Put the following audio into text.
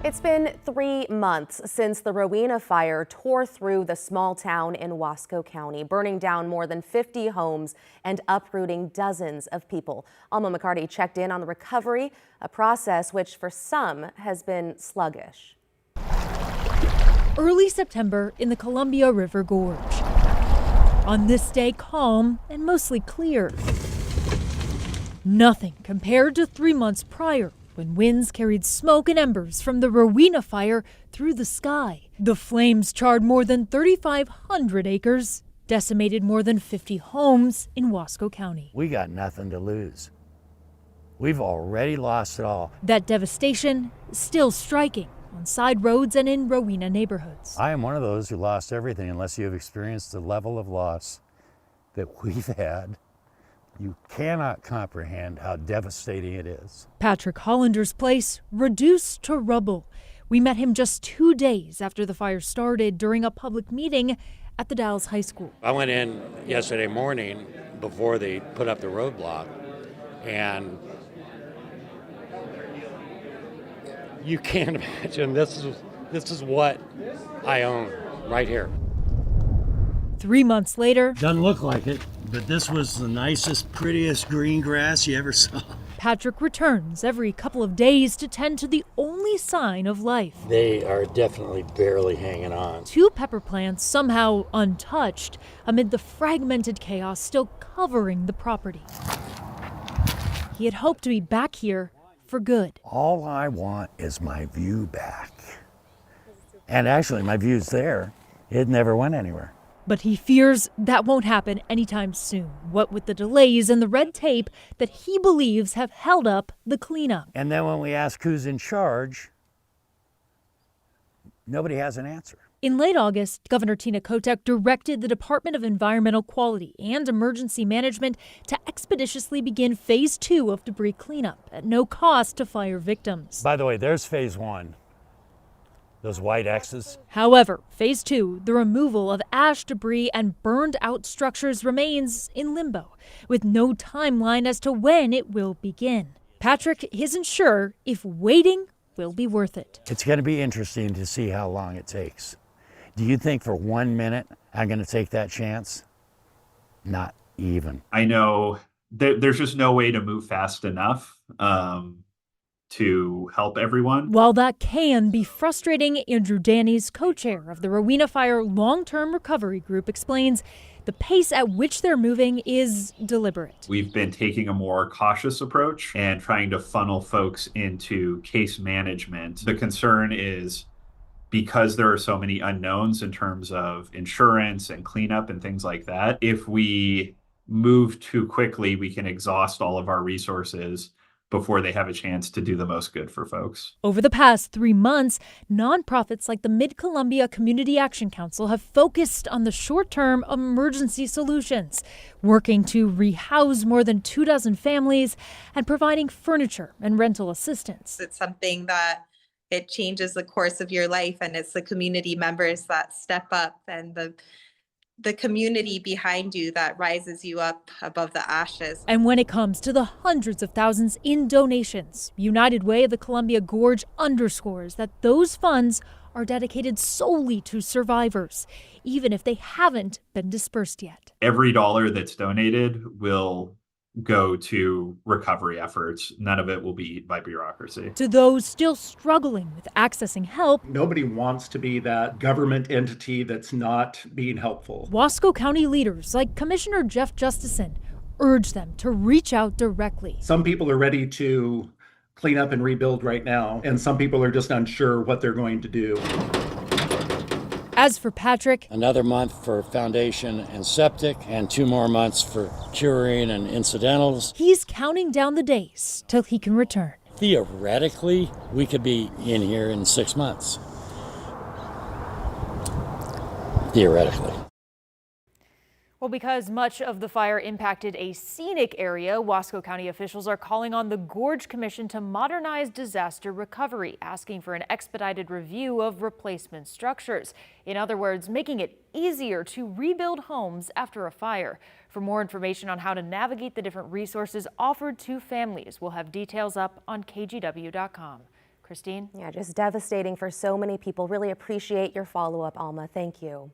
It's been 3 months since the Rowena Fire tore through the small town in Wasco County, burning down more than 50 homes and uprooting dozens of people. Alma McCarty checked in on the recovery, a process which for some has been sluggish. Early September in the Columbia River Gorge. On this day, calm and mostly clear. Nothing compared to 3 months prior, when winds carried smoke and embers from the Rowena Fire through the sky. The flames charred more than 3,500 acres, decimated more than 50 homes in Wasco County. We got nothing to lose. We've already lost it all. That devastation still striking on side roads and in Rowena neighborhoods. I am one of those who lost everything unless you have experienced the level of loss that we've had. You cannot comprehend how devastating it is. Patrick Hollander's place reduced to rubble. We met him just 2 days after the fire started during a public meeting at the Dallas High School. I went in yesterday morning before they put up the roadblock, and you can't imagine this is what I own right here. 3 months later, Doesn't look like it, but this was the nicest, prettiest green grass you ever saw. Patrick returns every couple of days to tend to the only sign of life. They are definitely barely hanging on. 2 pepper plants somehow untouched amid the fragmented chaos still covering the property. He had hoped to be back here for good. All I want is my view back. And actually, my view's there. It never went anywhere. But he fears that won't happen anytime soon, what with the delays and the red tape that he believes have held up the cleanup. And then when we ask who's in charge, nobody has an answer. In late August, Governor Tina Kotek directed the Department of Environmental Quality and Emergency Management to expeditiously begin Phase 2 of debris cleanup at no cost to fire victims. By the way, there's Phase 1. Those white X's. However, Phase 2, the removal of ash, debris, and burned out structures remains in limbo, with no timeline as to when it will begin. Patrick isn't sure if waiting will be worth it. It's going to be interesting to see how long it takes. Do you think for 1 minute I'm going to take that chance? Not even. I know there's just no way to move fast enough to help everyone. While that can be frustrating, Andrew Danny's co-chair of the Rowena Fire Long-Term Recovery Group explains the pace at which they're moving is deliberate. We've been taking a more cautious approach and trying to funnel folks into case management. The concern is because there are so many unknowns in terms of insurance and cleanup and things like that, if we move too quickly, we can exhaust all of our resources before they have a chance to do the most good for folks. Over the past 3 months, nonprofits like the Mid-Columbia Community Action Council have focused on the short-term emergency solutions, working to rehouse more than 24 families and providing furniture and rental assistance. It's something that it changes the course of your life, and it's the community members that step up and the community behind you that rises you up above the ashes. And when it comes to the hundreds of thousands in donations, United Way of the Columbia Gorge underscores that those funds are dedicated solely to survivors, even if they haven't been dispersed yet. Every dollar that's donated will go to recovery efforts. None of it will be eaten by bureaucracy. To those still struggling with accessing help, nobody wants to be that government entity that's not being helpful. Wasco County leaders like Commissioner Jeff Justison urge them to reach out directly. Some people are ready to clean up and rebuild right now, and some people are just unsure what they're going to do. As for Patrick, Another month for foundation and septic, and 2 more months for curing and incidentals. he's counting down the days till he can return. Theoretically, we could be in here in 6 months. Theoretically. Well, because much of the fire impacted a scenic area, Wasco County officials are calling on the Gorge Commission to modernize disaster recovery, asking for an expedited review of replacement structures. In other words, making it easier to rebuild homes after a fire. For more information on how to navigate the different resources offered to families, we'll have details up on kgw.com. Christine? Yeah, just devastating for so many people. Really appreciate your follow-up, Alma. Thank you.